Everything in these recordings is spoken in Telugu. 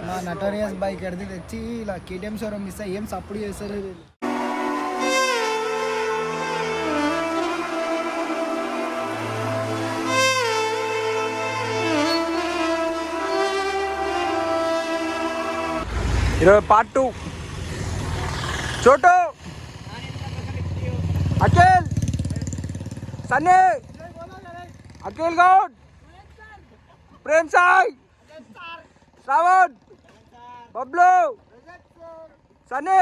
మా నటోరియస్ బైక్ ఎడిది తెచ్చి ఇలా కేటీఎం షోరూమ్ ఇస్తే ఏం సప్పుడు చేస్తారు. ఈరోజు పార్ట్ 2 చోటు అఖిల్ సన్నీ అఖిల్ గౌడ్ ప్రేమ్ సాయ్ శ్రావణ్ బబ్లు సన్నీ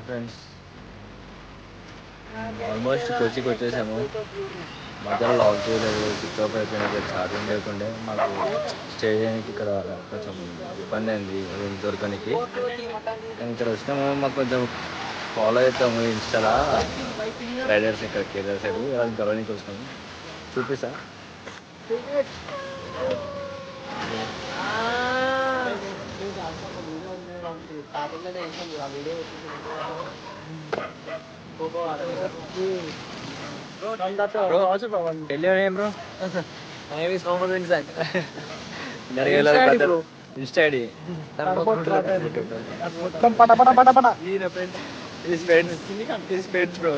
ఫ్రెండ్స్ ఆల్మోస్ట్ కొచ్చికి వచ్చేసాము. మధ్యలో లాక్ చేయలేదు, స్విచ్ ఆఫ్ అయిపోయినది, ఛార్జింగ్ లేకుండే. మాకు స్టే చేయడానికి ఇక్కడ కొంచెం ఇబ్బంది అయింది రూమ్ దొరకడానికి. కానీ ఇక్కడ వచ్చినాము, మాకు కొంచెం ఫాలో అవుతాము ఇన్స్టాలా రైడర్స్ ఇక్కడ కేరళ సైడ్ ఇలా గవర్నీకి వచ్చినాము. చూపిస్తా Bro, also from tell your name, bro. My name is Mohammed bin Zaid. Insta ID. His friends, bro.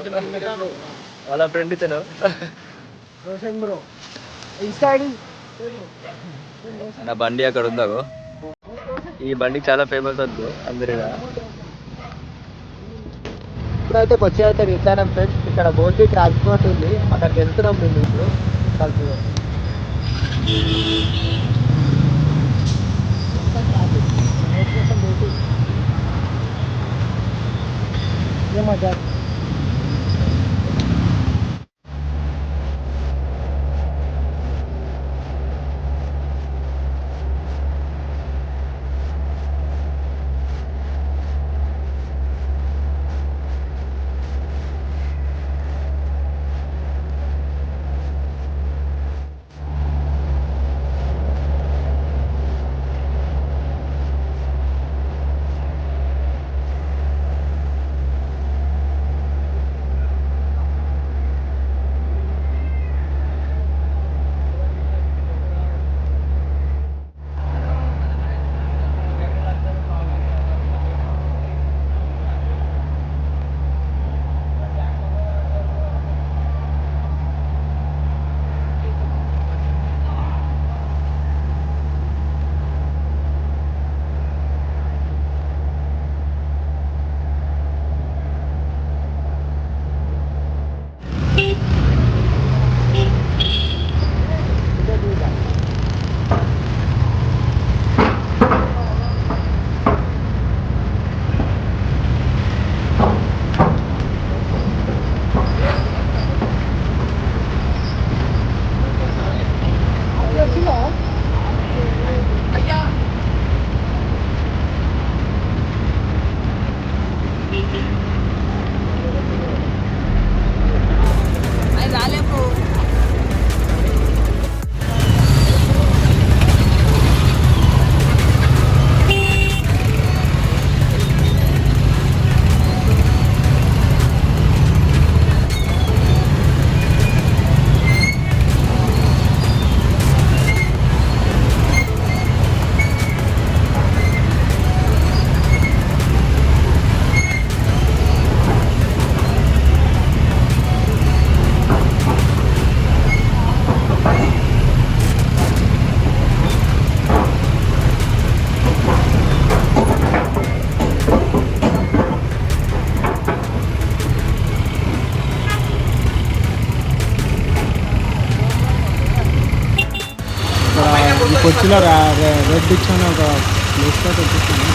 Wala friend itano. Roshan bro Insta ID నా బండి అక్కడ ఉందాగో. ఈ బండికి చాలా ఫేమస్ వద్దు అందరూ. ఇప్పుడైతే కొచ్చి అయితే రీచ్ ఫ్రెండ్స్. ఇక్కడ బోటి ట్రాన్స్పోర్ట్ ఉంది, అక్కడికి వెళ్తున్నాం మేము ఇప్పుడు కలిసి. ఏమజా కొచ్చిలో రెడ్ ఇచ్చాను ఒక ప్లేస్లో తెప్పిస్తాను.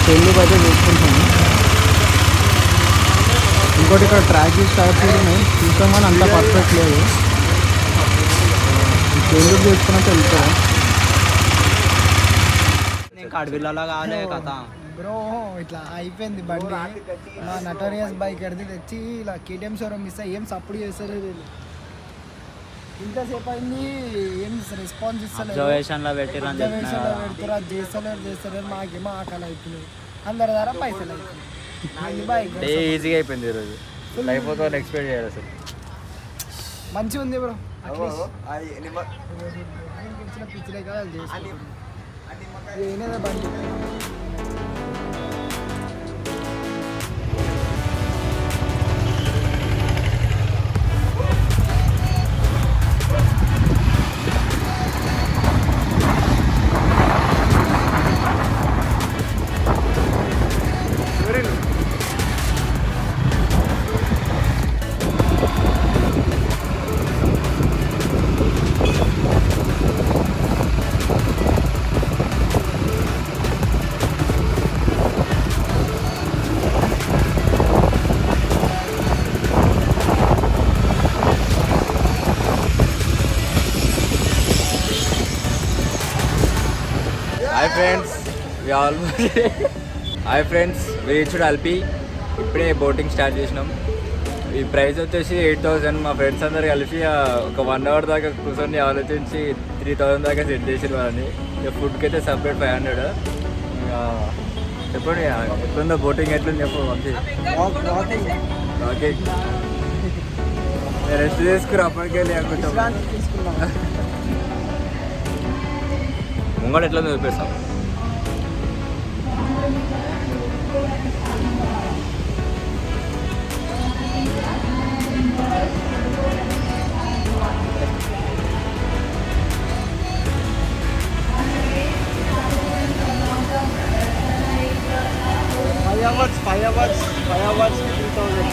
పెళ్ళి అయితే చూసుకుంటాను. ఇంకోటి ఇక్కడ ట్రాకింగ్ స్టార్ట్ ఉన్నాయి, చూసాం కానీ అంత పర్ఫెక్ట్ లేదు. ఎందుకు చూసుకున్నట్టు వెళ్తారా అడవిలో కాలే కథ బ్రో. ఇట్లా అయిపోయింది బండి. మా నటోరియస్ బైక్ ఎడిది తెచ్చి ఇలా కేటీఎం షోరూమ్ ఇస్తే ఏం సప్పుడు చేస్తారు. ఇంతసేపు అయింది, ఏం రెస్పాన్స్ ఇస్తలేదు. పెడుతురా చేస్తలేరు. మాకేమో ఆకలి అవుతుంది. అందరి ద్వారా పైసలు అవుతుంది. ఈజీగా అయిపోయింది ఈరోజు. లైఫ్ ఎక్స్పెక్ట్ చేయాలి అసలు. మంచిగా ఉంది బ్రో. ఇచ్చిన పిచ్చిలే కదా అది చేసుకుంటారు. ఏనేదా బండి హాయ్ ఫ్రెండ్స్ వి రీచ్డ్ అల్పి. ఇప్పుడే బోటింగ్ స్టార్ట్ చేసినాం. ఈ ప్రైస్ వచ్చేసి 8,000. మా ఫ్రెండ్స్ అందరు కలిసి ఒక 1 అవర్ దాకా కూర్చొని ఆలోచించి 3,000 దాకా సెట్ చేసిన వాళ్ళని. ఇక ఫుడ్కి అయితే సపరేట్ 500. చెప్పండి ఎట్లుందో బోటింగ్ ఎట్లుంది చెప్పు. మంచి ఓకే రెస్ట్ చేసుకురా అప్పటికెళ్ళి అనుకుంటాం. ముంగడు ఎట్లా చూపిస్తాం. Five hours 2,000.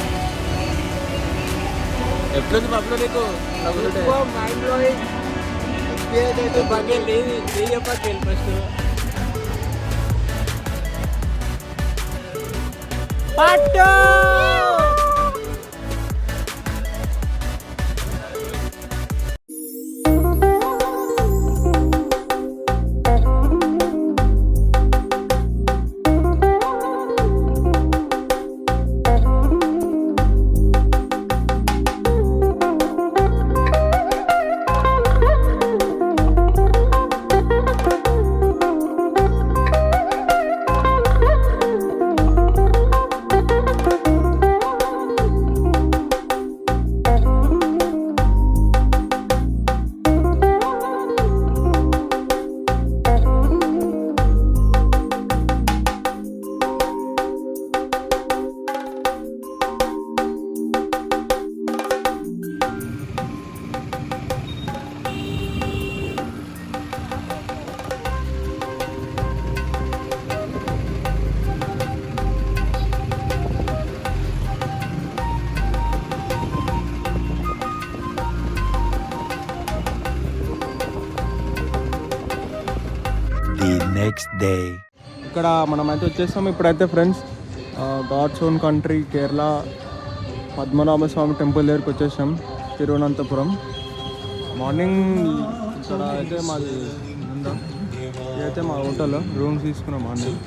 ఎట్లుంది పప్పులో నీకు మైండ్ బ్లోయింగ్. ఫస్ట్ పట్టు నెక్స్ట్ డే. ఇక్కడ మనమైతే వచ్చేస్తాం ఇప్పుడైతే friends. God's own country Kerala Padmanabha Swamy temple దగ్గరికి వచ్చేసాం, తిరువనంతపురం. మార్నింగ్ ఇక్కడ అయితే మాది ఇదైతే మా హోటల్ రూమ్స్ తీసుకున్నాం. మార్నింగ్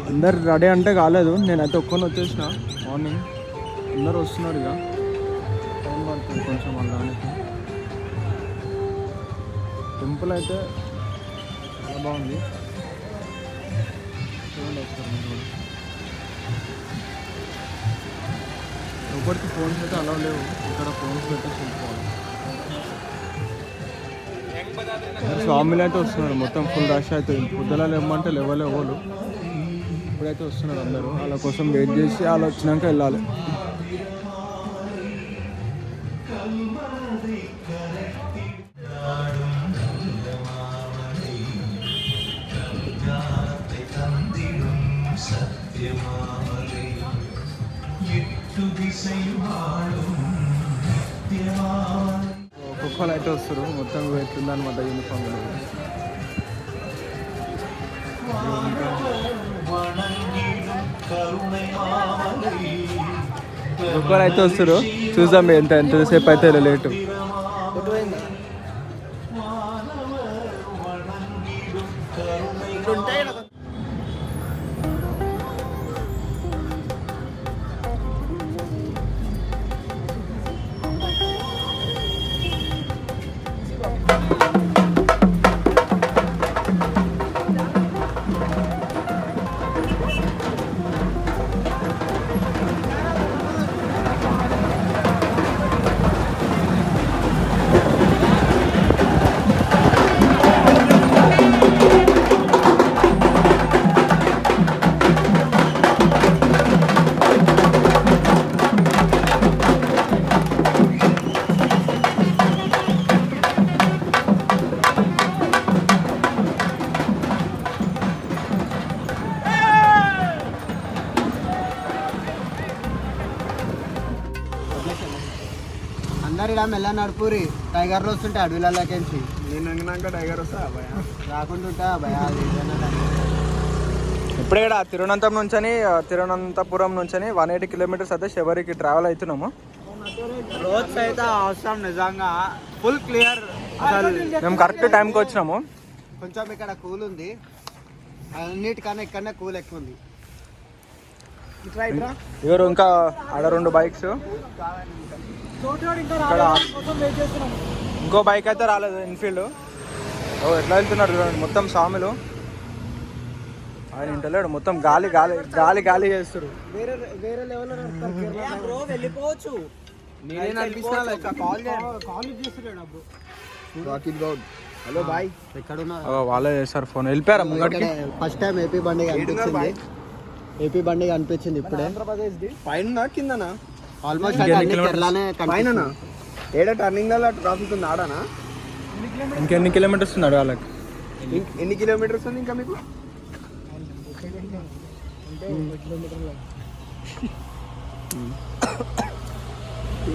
అందరు రెడీ అంటే కాలేదు, నేనైతే ఒక్కని వచ్చేసిన. మార్నింగ్ అందరు వస్తున్నారు, ఇక టైం పడుతుంది కొంచెం వెళ్ళడానికి. టెంపుల్ అయితే చాలా బాగుంది. చూడండి ఒకసారి మీరు కూడా. ఒకరికి ఫోన్స్ అయితే అలా లేవు, ఇక్కడ ఫోన్స్ పెట్టేసి వెళ్ళిపోవాలి. స్వామిలు అయితే వస్తున్నారు, మొత్తం ఫుల్ రష్ అవుతుంది. పొద్దుల ఇమ్మంటే లేవలే వాళ్ళు. ఇప్పుడైతే వస్తున్నారు అందరూ, వాళ్ళ కోసం వెయిట్ చేసి వాళ్ళు వచ్చినాక వెళ్ళాలి. ఒక్కొక్కరు అయితే వస్తారు, మొత్తం ఎట్లుందనమాట యూనిఫామ్. ఒక్కొక్కరు అయితే వస్తారు, చూద్దాం ఎంతసేపు అయితే లేటు. అందరు ఇలా మెల్ల నడుపురి టైగర్లు వస్తుంటే అడవిలలోకి నేను అంగినాక టైగర్ వస్తా రాకుండా భయ ఇప్పుడు ఇక్కడ తిరువనంతపురం నుంచి 180 కిలోమీటర్స్ అయితే శబరికి ట్రావెల్ అవుతున్నాము. రోడ్స్ అయితే అవసరం నిజంగా ఫుల్ క్లియర్. మేము కరెక్ట్ టైంకి వచ్చినాము. కొంచెం ఇక్కడ కూల్ ఉంది, అన్నిటికన్నా ఇక్కడనే కూల్ ఎక్కువ ఉంది. ఎవరు ఇంకా ఆడ 2 బైక్స్, ఇంకో బైక్ అయితే రాలేదు ఎన్ఫీల్డ్. ఎట్లా వెళ్తున్నారు చూడండి, మొత్తం సాములు. ఆయన ఇంటలేడు, మొత్తం గాలి గాలి గాలి గాలి చేస్తారు. వేరే లెవెల్లో వెళ్ళిపోవచ్చు. హలో బాయ్, ఎక్కడ వాళ్ళే చేస్తారు ఫోన్. వెళ్ళిపోయారా ముంగడికి? ఫస్ట్ టైం ఏపీ బండి కనిపించింది. ఏపీ బండి కనిపించింది ఇప్పుడే. పైన కిందనా? ఆల్మోస్ట్ పైన ఏడా టర్నింగ్ ట్రాఫిక్ ఉంది ఆడానా? ఇంకెన్ని కిలోమీటర్స్ ఉంది అడగాలకి? ఎన్ని కిలోమీటర్స్ ఉంది ఇంకా మీకు?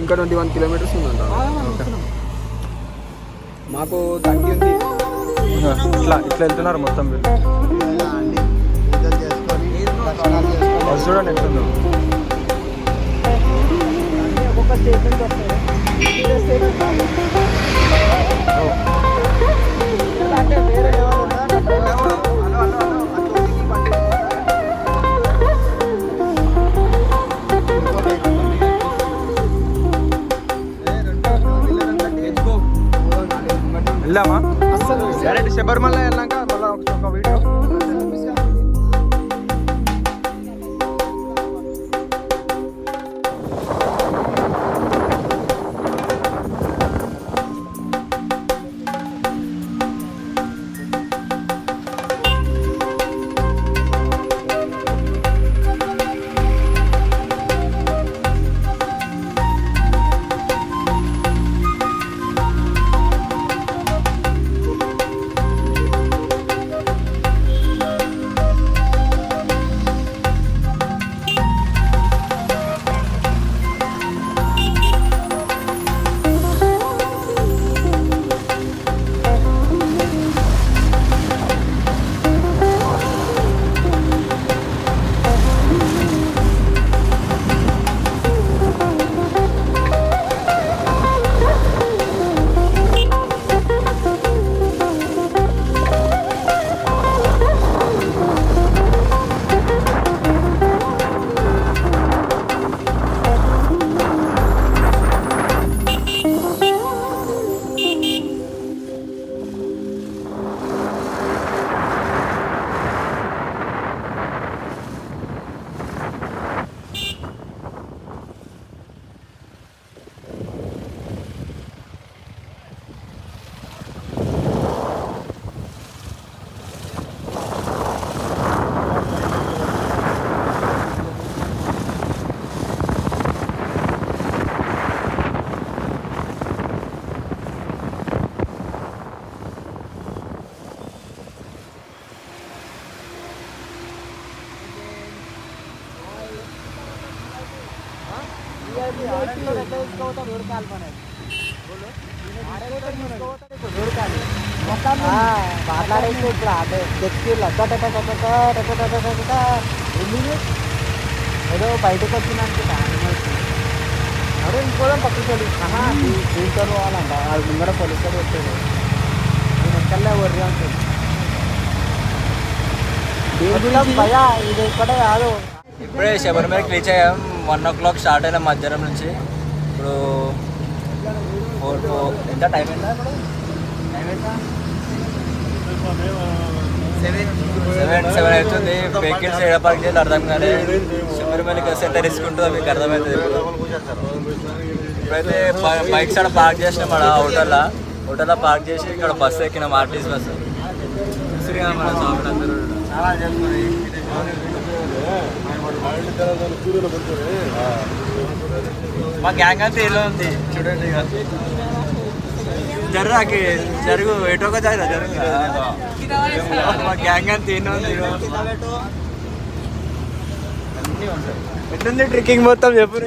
ఇంకా 21 కిలోమీటర్స్ ఉందంట. మాకు 30 ఉంది. ఇట్లా వెళ్తున్నారు మొత్తం. చూడండి ఎట్లుందో. వెళ్దామా? డైరెక్ట్ శబరిమల వెళ్ళాక మళ్ళీ ఒక వీడియో. మాట్లాడేసి ఇప్పుడు అదే ఏదో బయటకు వచ్చిందనుకుంటా. అదే ఇంకోదాం పక్కకి దీంతో పోవాలంట. అది ముందర పోలీసు వచ్చేది. నేను ఎక్కడలే వర్రీ ఉంటుంది. భయా ఇది ఇక్కడే కాదు. ఇప్పుడే శబరిమలకి రీచ్ అయ్యాం. 1 o'clock స్టార్ట్ అయినా మధ్యాహ్నం నుంచి. ఇప్పుడు 4 ఎంత టైం ఎంత? టైం ఎంత? 7 అవుతుంది. వెహికల్స్ ఏడ పార్క్ చేయాలి అర్థం కానీ శబరిమలకి వస్తే ఎంత రిస్క్ ఉంటుందో మీకు అర్థమవుతుంది. ఇప్పుడైతే బైక్స్ ఆడ పార్క్ చేసినాం. ఆడ హోటల్లో పార్క్ చేసి ఇక్కడ బస్సు ఎక్కినాం, ఆర్టీసీ బస్సు. మన షాపులు అందరూ మా గ్యాంగ్ అంతా ఇలా ఉంది చూడండి. జర్రాకి జరుగు ఎటోగా జరుగు. మా గ్యాంగ్ అంతా ఏనా ఉంది. ఎట్లుంది ట్రెక్కింగ్ మొత్తం చెప్పు.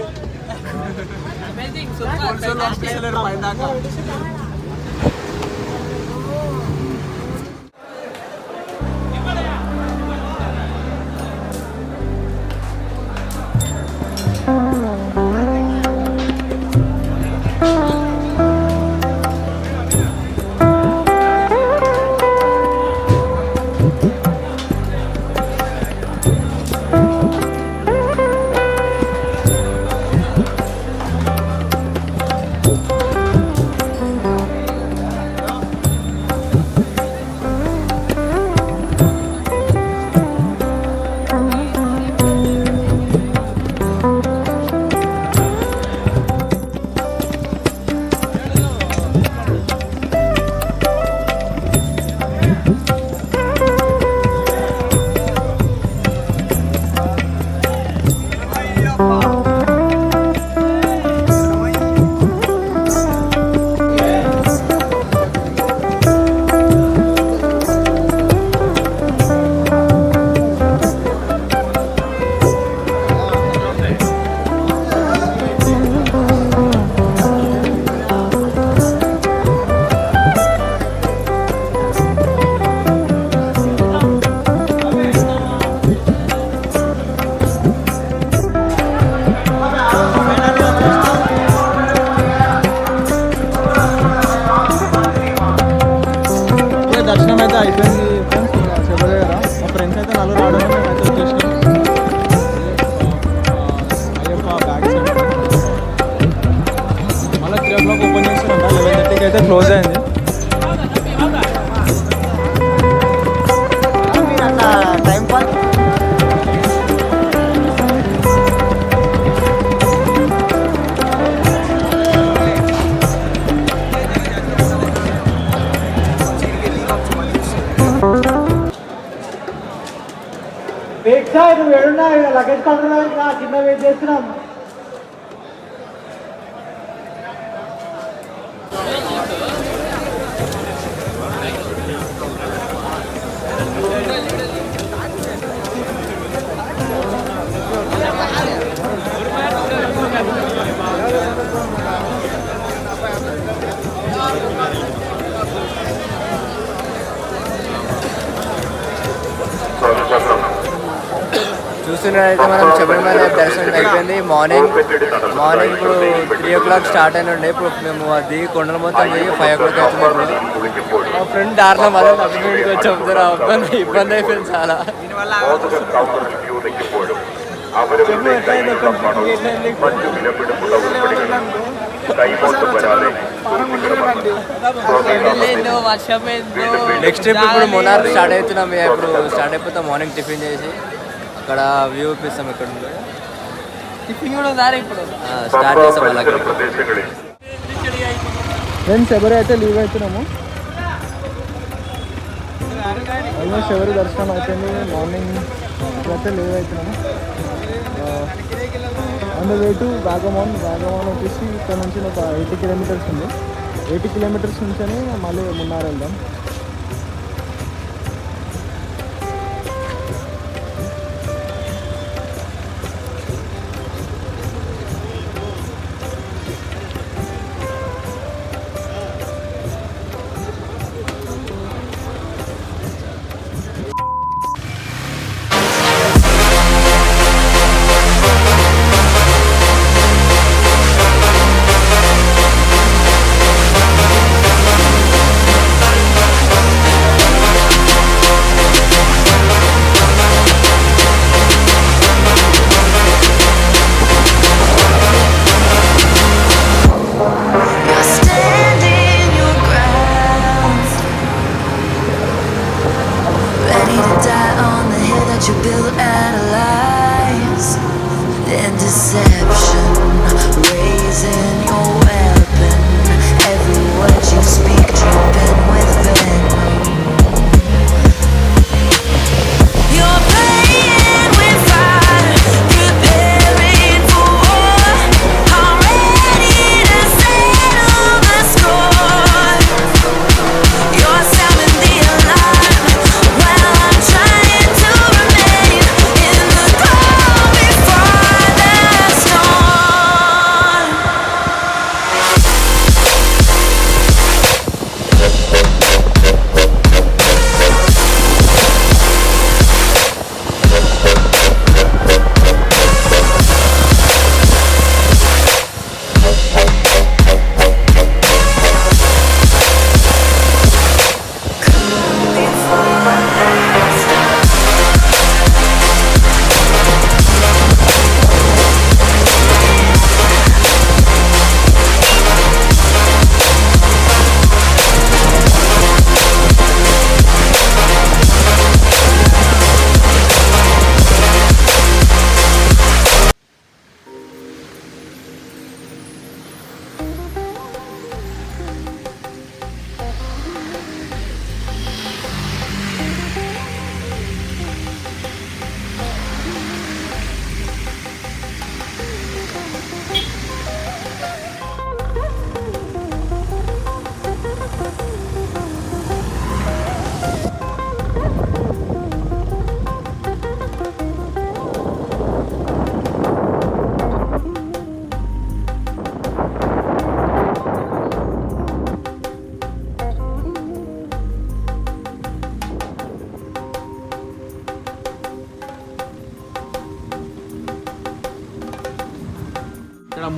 దర్శనం అయితే అయిపోయింది ఫ్రెండ్స్. శివ దగ్గర మా ఫ్రెండ్స్ అయితే నలుగురు రావడం అయితే వచ్చేసినాం. అయ్యప్ప బ్యాక్ సైడ్ మళ్ళీ 3 o'clock ఓపెన్ చేస్తారంట. 11:30కి అయితే క్లోజ్ అయింది. టైం పాస్ నువ్వు ఏడున్నా లగేజ్ కౌంటర్ కింద వెయిట్ చేస్తున్నాం. చూస్తున్నట్టయితే మనం శబరిమల దర్శనం అయిపోయింది. మార్నింగ్ ఇప్పుడు 3 o'clock స్టార్ట్ అయిన ఉండే. ఇప్పుడు మేము అది కొండలు మొత్తం పోయి 5 o'clock అవుతుంది. మా ఫ్రెండ్ దారిలో మళ్ళీ అభివృద్ధికి వచ్చి ఇబ్బంది అయిపోయింది చాలా. నెక్స్ట్ ట్రిప్ ఇప్పుడు మొనార్ స్టార్ట్ అవుతున్నాం. ఇప్పుడు స్టార్ట్ అయిపోతాం. మార్నింగ్ టిఫిన్ చేసి అక్కడ వ్యూ ఇప్పిస్తాం. ఇక్కడ టిఫిన్ కూడా ఇప్పుడు స్టార్ట్ చేస్తాం. అలాగే ఫ్రెండ్స్ ఎవరు అయితే లీవ్ అవుతున్నాము. ఆల్మోస్ట్ ఎవరి దర్శనం అయిపోయింది. మార్నింగ్ ఇప్పుడైతే లీవ్ అవుతున్నాము. ఆన్ ద వే టు వాగమాన్ వచ్చేసి ఇక్కడ నుంచి ఒక 80 kilometers ఉంది. 80 kilometers నుంచి మళ్ళీ మున్నార్ వెళ్దాం.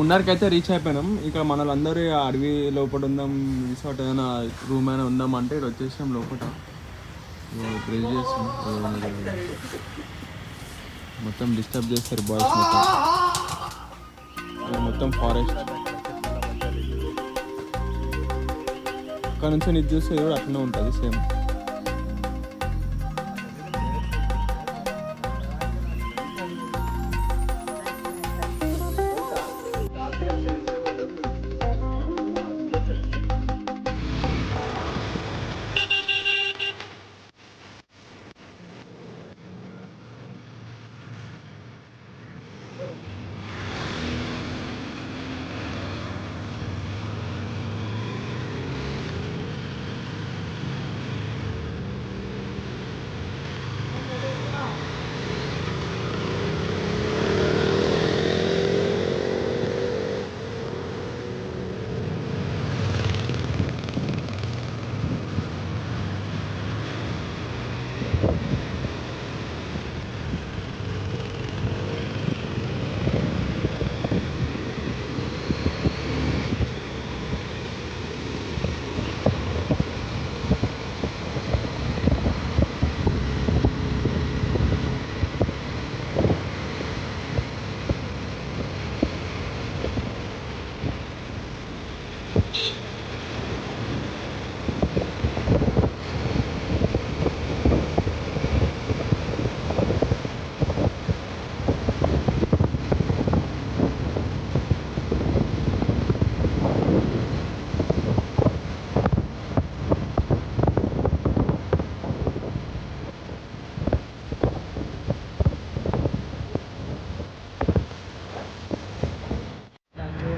ముందరికి అయితే రీచ్ అయిపోయినాం. ఇక మనలందరూ అడవి లోపల ఉందాం, రిసార్ట్ ఏదైనా రూమ్ అయినా ఉందాం అంటే ఇక్కడ వచ్చేసాం లోపల. బ్రేక్ చేస్తాం, మొత్తం డిస్టర్బ్ చేస్తారు బాయ్స్ మొత్తం. మొత్తం ఫారెస్ట్ అక్కడ నుంచి ఇది చూస్తే కూడా అట్లనే ఉంటుంది same.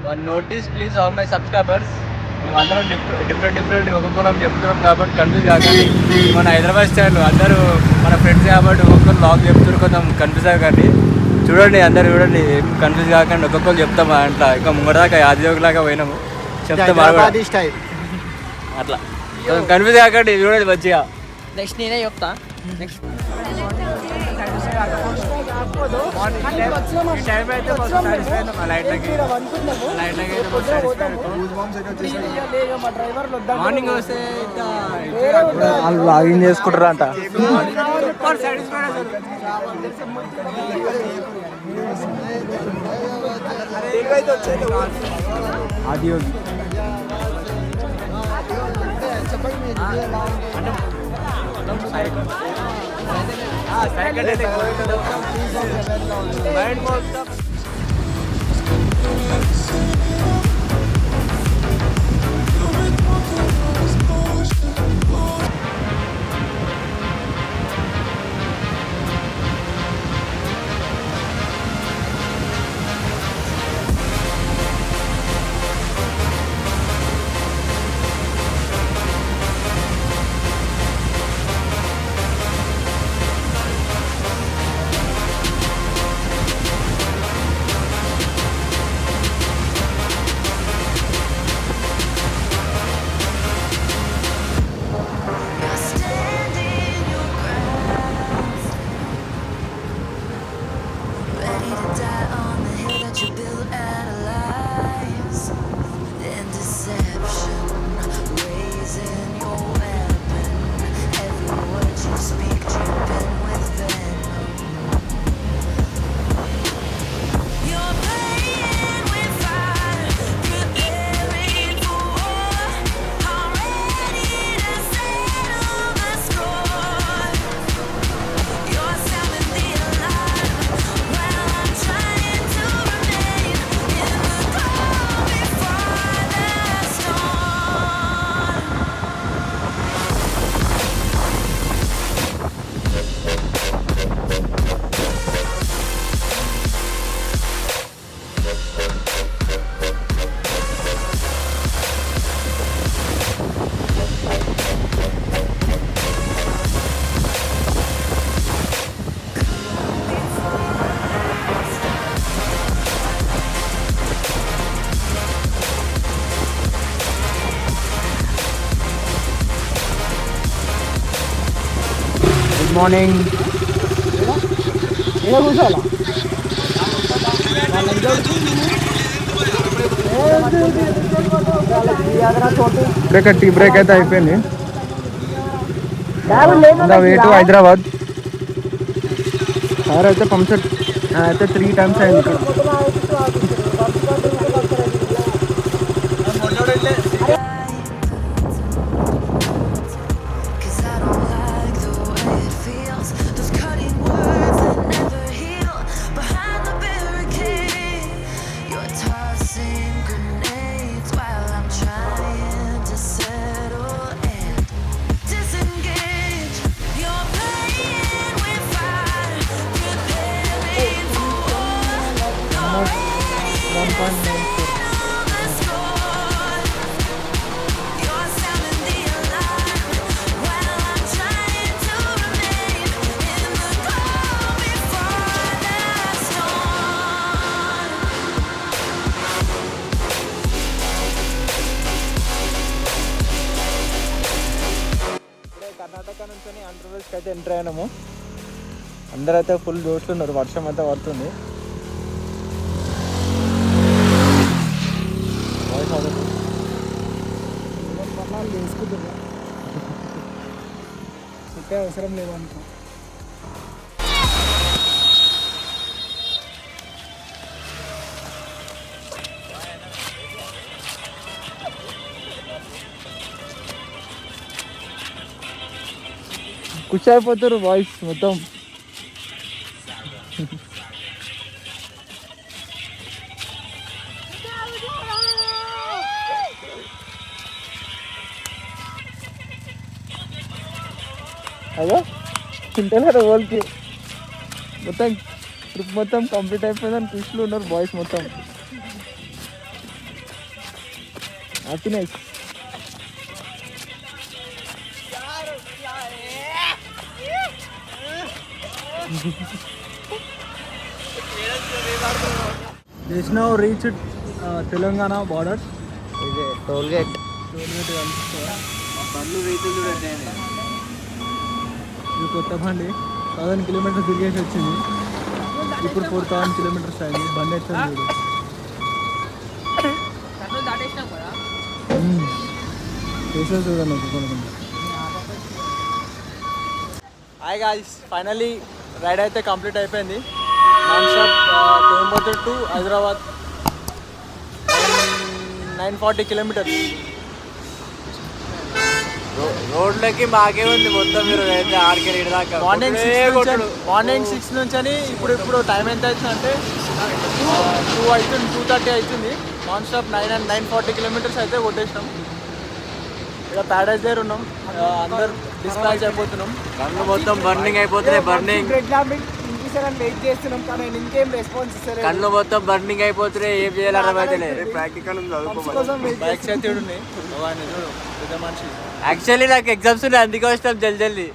One notice please all my subscribers. మేమందరం డిఫరెంట్ ఒక్కొక్కరం చెప్తున్నాం కాబట్టి కన్ఫ్యూజ్ కాకండి. మన హైదరాబాద్ స్టైల్ అందరూ మన ఫ్రెండ్స్ కాబట్టి ఒక్కొక్కరు లాగ్ చెప్తున్నారు, కొంచెం కన్ఫ్యూజ్ కాకండి. చూడండి అందరు చూడండి, ఏం కన్ఫ్యూజ్ కాకండి. ఒక్కొక్కరు చెప్తాం అట్లా. ఇంకా ముంగడదాకా ఆదియోగిలాగా పోయినాము చెప్తే అట్లా కొంచెం కన్ఫ్యూజ్ కాకండి. చూడండి మంచిగా. నెక్స్ట్ నేనే చెప్తా. నెక్స్ట్ మార్నింగ్ వస్తే వాళ్ళు లాగిన్ చేసుకుంటారు అంట. Adiyogi good morning. కూర్చోవాలా ఇప్పుడే టీ బ్రేక్ అయితే అయిపోయింది. Way to Hyderabad. కార్ అయితే పంప్సెట్ అయితే 3 times అయింది ఇక్కడ. కర్ణాటక నుంచి ఆంధ్రప్రదేశ్కి అయితే ఎంటర్ అయినాము. అందరూ అయితే ఫుల్ జోష్లున్నారు. వర్షం అయితే పడుతుంది. అవసరం లేదు అనుకో. ఖుషి అయిపోతారు బాయ్స్ మొత్తం. అదో తింటలేరు వాళ్ళకి. మొత్తం ట్రిప్ మొత్తం కంప్లీట్ అయిపోయిందని ఖుషిలో ఉన్నారు బాయ్స్ మొత్తం. Happiness. Just now reached Telangana border. ఇది టోల్ గేట్. ఇది కొత్త బండి 1000 kilometers తిరిగేసి వచ్చింది. ఇప్పుడు 4000 kilometers అయింది. బండి వచ్చింది చూడు. చేసేది చూడండి ఒప్పుకోకుండా. హాయ్ గాయ్స్, ఫైనలీ రైడ్ అయితే కంప్లీట్ అయిపోయింది. Non stop Coimbatore to Hyderabad 940 kilometers. రోడ్లకి మాకే ఉంది మొత్తం. మీరు అయితే 6 కిలోమీటర్ దాకా మార్నింగ్ 6 నుంచి అని ఇప్పుడు టైం ఎంత అవుతుందంటే 2:30 అవుతుంది. నాన్ స్టాప్ 940 kilometers అయితే కొట్టేసినాం. ఇక్కడ ప్యారడైజ్ దగ్గర ఉన్నాం. అందరు డిస్పాచ్ అయిపోతున్నాం. కళ్ళు మొత్తం బర్నింగ్ అయిపోతున్నాయి. కళ్ళు మొత్తం బర్నింగ్ అయిపోతున్నాయి. ఏం చేయాలి అర్థమైతలేదు. బైక్స్ అయితే ఉన్నాయి. పెద్ద మనిషి. యాక్చువల్లీ నాకు ఎగ్జామ్స్ ఉన్నాయి, అందుకే వచ్చినాం జల్దీ.